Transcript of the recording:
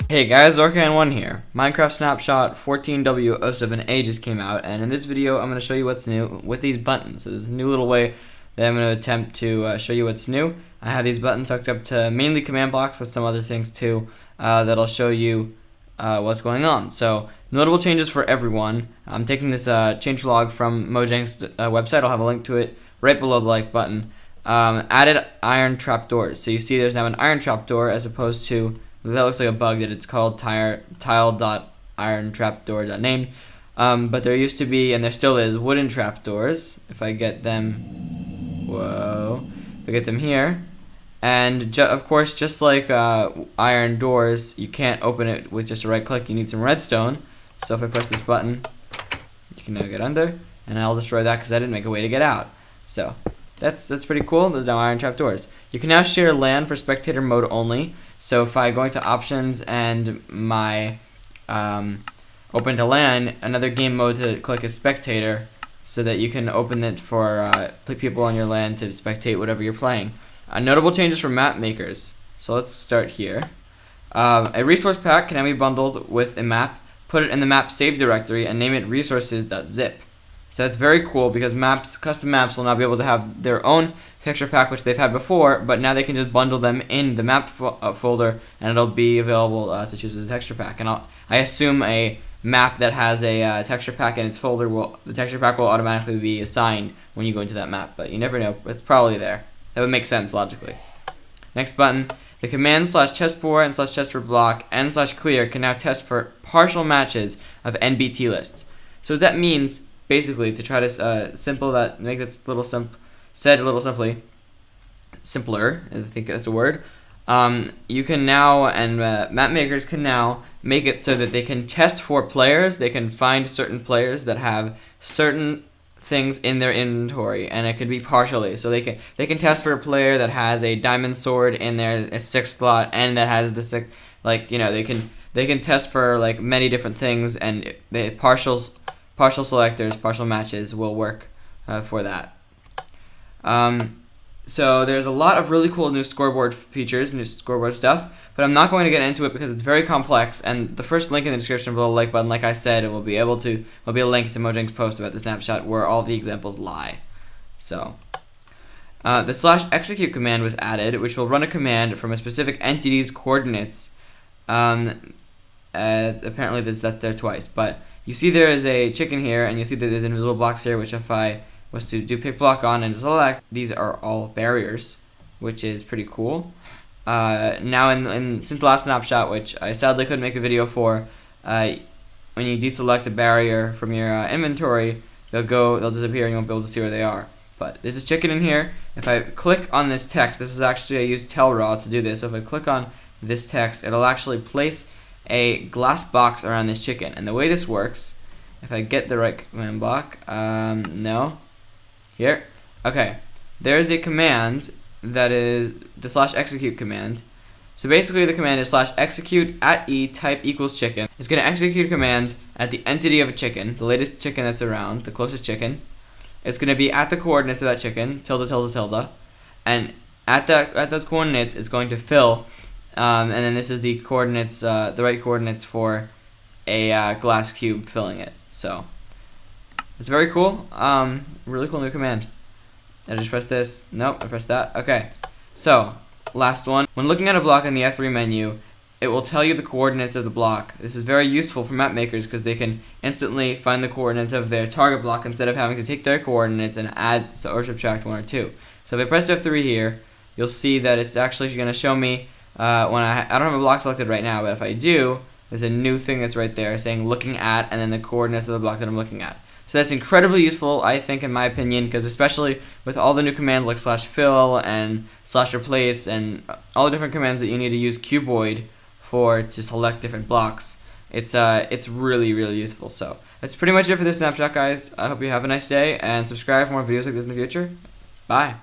Hey guys, Orcan1 here. Minecraft Snapshot 14w07a just came out, and in this video I'm going to show you what's new with these buttons. So this is a new little way that I'm going to attempt to show you what's new. I have these buttons hooked up to mainly command blocks, but some other things too that'll show you what's going on. So notable changes for everyone. I'm taking this changelog from Mojang's website. I'll have a link to it right below the like button. Added iron trapdoors. So you see there's now an iron trapdoor as opposed to, that looks like a bug that it's called tile.irontrapdoor.name. But there used to be, and there still is, wooden trapdoors. If I get them, if I get them here. And of course, just like iron doors, you can't open it with just a right click. You need some redstone. So if I press this button, you can now get under, and I'll destroy that because I didn't make a way to get out. So that's pretty cool. There's now iron trapdoors. You can now share LAN for spectator mode only. So if I go into options and my open to LAN, another game mode to click is spectator, so that you can open it for people on your LAN to spectate whatever you're playing. Notable changes for map makers. So let's start here. A resource pack can now be bundled with a map. Put it in the map save directory and name it resources.zip. So that's very cool because custom maps will now be able to have their own texture pack, which they've had before, but now they can just bundle them in the map folder, and it'll be available to choose as a texture pack. And I assume a map that has a texture pack in its folder the texture pack will automatically be assigned when you go into that map, but you never know. It's probably there. That would make sense logically. Next button. The command /chest4 and /chest4block and /clear can now test for partial matches of NBT lists. So what that means, basically, to try to make it said a little simpler, I think that's a word. You can now, and map makers can now make it so that they can test for players. They can find certain players that have certain things in their inventory, and it could be partially. So they can test for a player that has a diamond sword in their 6th slot, and that has the 6th, they can test for like many different things, and the partial selectors, partial matches will work for that. So there's a lot of really cool new scoreboard features, new scoreboard stuff, but I'm not going to get into it because it's very complex, and the first link in the description below the like button, like I said, it will be a link to Mojang's post about the snapshot where all the examples lie. So the /execute command was added, which will run a command from a specific entity's coordinates. Apparently that's there twice, but you see there is a chicken here, and you see that there's invisible blocks here, which if I was to do pick block on and select, these are all barriers, which is pretty cool. Now since the last snapshot, which I sadly couldn't make a video for, when you deselect a barrier from your inventory, they'll disappear and you won't be able to see where they are. But there's this chicken in here. If I click on this text, this is actually, I used telraw to do this, so if I click on this text, it'll actually place a glass box around this chicken. And the way this works, if I get the right command block, here, okay, there's a command that is the /execute command. So basically the command is /execute @e type equals chicken. It's going to execute a command at the entity of a chicken, the latest chicken that's around, the closest chicken. It's going to be at the coordinates of that chicken, tilde, tilde, tilde, and at those coordinates it's going to fill, and then this is the coordinates, the right coordinates for a glass cube filling it. So it's very cool. Really cool new command. I just press this. Nope, I pressed that. Okay. So, last one. When looking at a block in the F3 menu, it will tell you the coordinates of the block. This is very useful for map makers because they can instantly find the coordinates of their target block instead of having to take their coordinates and add or subtract 1 or 2. So if I press F3 here, you'll see that it's actually going to show me when I don't have a block selected right now, but if I do, there's a new thing that's right there saying looking at, and then the coordinates of the block that I'm looking at. So that's incredibly useful, I think, in my opinion, because especially with all the new commands like /fill and /replace and all the different commands that you need to use cuboid to select different blocks, it's really, really useful. So that's pretty much it for this snapshot, guys. I hope you have a nice day, and subscribe for more videos like this in the future. Bye.